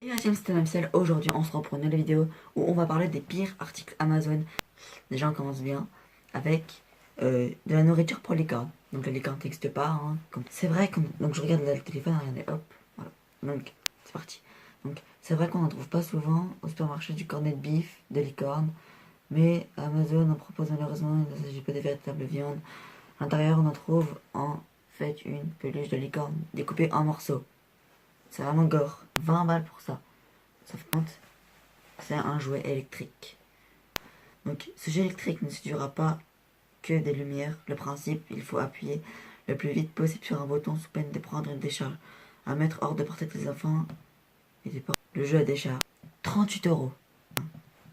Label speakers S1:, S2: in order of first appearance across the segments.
S1: Et la team, c'était Mamsel. Aujourd'hui, on se reprend une nouvelle vidéo où on va parler des pires articles Amazon. Déjà, on commence bien avec de la nourriture pour licorne. Donc, la licorne n'existe pas. Hein, c'est vrai que donc je regarde le téléphone, regardez, hop, voilà. Donc, c'est parti. Donc, c'est vrai qu'on n'en trouve pas souvent au supermarché du cornet de bif, de licorne. Mais Amazon en propose malheureusement, il ne s'agit pas de véritables viandes. À l'intérieur, on en trouve en fait une peluche de licorne découpée en morceaux. C'est vraiment gore. 20 balles pour ça. Sauf quand c'est un jouet électrique. Donc ce jeu électrique ne suffira pas que des lumières. Le principe, il faut appuyer le plus vite possible sur un bouton sous peine de prendre une décharge. À mettre hors de portée de tes enfants et des portes. Le jeu à décharge. 38 €.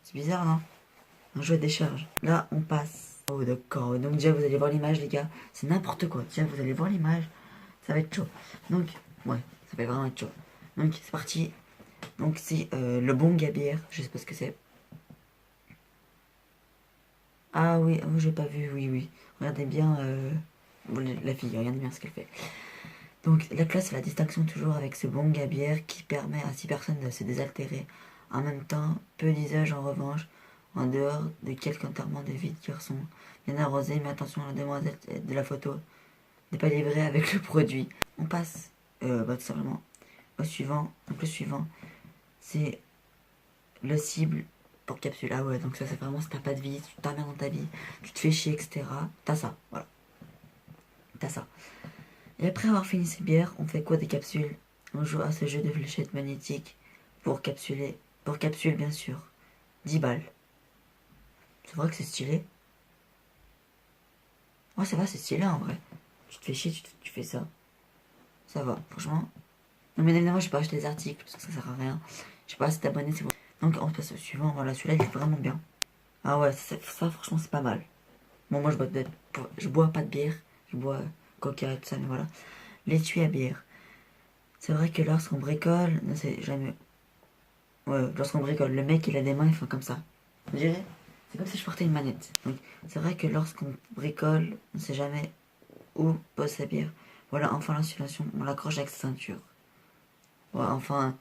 S1: C'est bizarre, non? Un jeu à décharge. Là, on passe. Oh, d'accord. Donc déjà, vous allez voir l'image, les gars. C'est n'importe quoi. Déjà, vous allez voir l'image. Ça va être chaud. Donc, ouais, ça va vraiment être chaud. Donc, c'est parti. Donc, c'est le bon gabière. Je sais pas ce que c'est. Ah oui, oh, j'ai pas vu, oui, oui. Regardez bien la fille, regardez bien ce qu'elle fait. Donc la classe fait la distinction toujours avec ce bon gabière qui permet à 6 personnes de se désaltérer. En même temps, peu d'usage en revanche, en dehors de quelques enterrements de vie de garçons bien arrosés, mais attention à la demoiselle de la photo n'est pas livrée avec le produit. On passe tout simplement au suivant. Donc le suivant, c'est le cible pour capsule. Ah ouais, donc ça c'est vraiment si t'as pas de vie, tu t'emmerdes dans ta vie, tu te fais chier, etc. T'as ça, voilà. T'as ça. Et après avoir fini ces bières, on fait quoi des capsules? On joue à ce jeu de fléchettes magnétiques pour capsuler. Pour capsule, bien sûr. 10 balles. C'est vrai que c'est stylé. Ouais, ça va, c'est stylé en vrai. Tu te fais chier, tu fais ça. Ça va, franchement. Non, mais évidemment, je vais pas acheter les articles parce que ça sert à rien. Je sais pas si t'abonner, c'est bon. Donc, on passe au suivant. Voilà, celui-là, il est vraiment bien. Ah ouais, ça franchement, c'est pas mal. Bon, moi, je bois pas de bière. Je bois coca et tout ça, mais voilà. L'étui à bière. C'est vrai que lorsqu'on bricole, ne sait jamais. Ouais, lorsqu'on bricole, le mec, il a des mains, il fait comme ça. Vous direz? C'est comme si je portais une manette. Donc, c'est vrai que lorsqu'on bricole, on ne sait jamais où pose sa bière. Voilà, enfin l'insulation, on l'accroche avec sa ceinture. Ouais, enfin.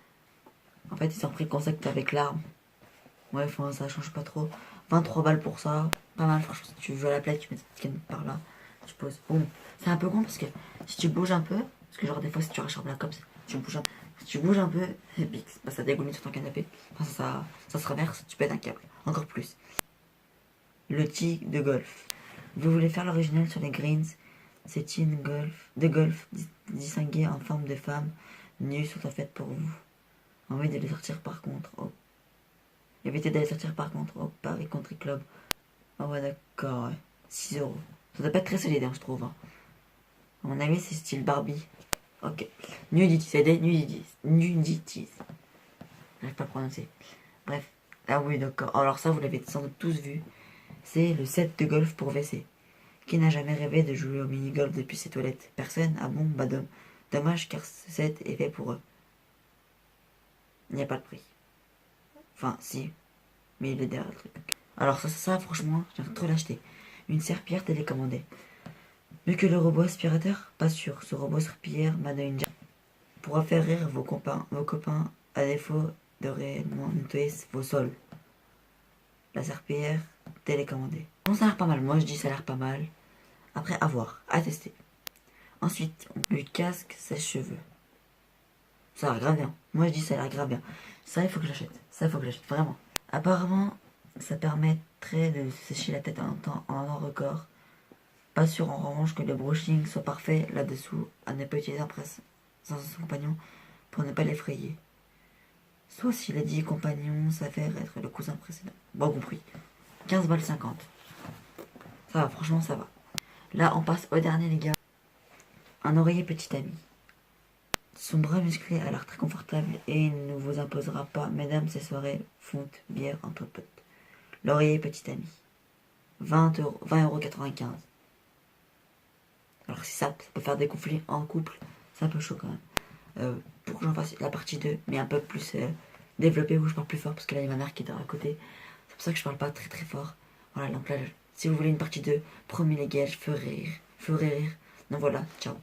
S1: En fait, ils sont pris contact avec l'arme. Ouais, enfin, ça change pas trop. 23 balles pour ça. Pas mal, franchement. Si tu veux jouer à la plaque, tu mets ta canne par là. Tu poses. Boum. C'est un peu con parce que si tu bouges un peu, parce que genre des fois, si tu raches un Black Ops, tu bouges un peu. Si tu bouges un peu, bah, ça dégouline sur ton canapé. Enfin, ça se renverse, tu pètes un câble. Encore plus. Le tee de golf. Vous voulez faire l'original sur les greens. Ces tees de golf distingués en forme de femme nues sont en fait pour vous. Envie de les sortir par contre. Oh. Évitez d'aller sortir par contre au Paris Country Club. Ah ouais, d'accord, ouais. 6 €. Ça doit pas être très solide, hein, je trouve. Hein. À mon avis, c'est style Barbie. Ok. Nudity, c'est des nudities. Nudities. J'arrive pas à prononcer. Bref. Ah oui, d'accord. Alors ça, vous l'avez sans doute tous vu. C'est le set de golf pour WC. Qui n'a jamais rêvé de jouer au mini-golf depuis ses toilettes? Personne? Ah bon, bah dommage car ce set est fait pour eux. Il n'y a pas de prix. Enfin, si. Mais il est derrière le truc. Alors ça franchement, j'ai trop l'acheter. Une serpillière télécommandée. Mieux que le robot aspirateur? Pas sûr. Ce robot serpillière m'a donné une pourra faire rire vos copains à défaut de réellement nettoyer vos sols. La serpillière télécommandée. Bon, ça a l'air pas mal. Moi je dis ça a l'air pas mal. Après, à voir, à tester. Ensuite, le casque sèche-cheveux. Ça a l'air grave bien. Moi je dis ça a l'air grave bien. Ça, il faut que j'achète. Ça, il faut que j'achète. Vraiment. Apparemment, ça permettrait de sécher la tête en un temps record. Pas sûr en revanche que le brushing soit parfait là-dessous, à ne pas utiliser après sans son compagnon pour ne pas l'effrayer. Soit si les 10 compagnons s'avère être le cousin précédent. Bon compris. 15 balles 50. Ça va, franchement ça va. Là on passe au dernier les gars. Un oreiller petit ami. Son bras musclé a l'air très confortable et il ne vous imposera pas, mesdames, ces soirées fonte, bière entre potes. L'oreiller petit ami. 20,95 €. Alors si ça peut faire des conflits en couple, c'est un peu chaud quand même. Pour que j'en fasse la partie 2, mais un peu plus développée où je parle plus fort parce que là il y a ma mère qui est à côté. C'est pour ça que je parle pas très très fort. Voilà, donc là, si vous voulez une partie 2, promis les gars, je ferai rire. Donc voilà, ciao.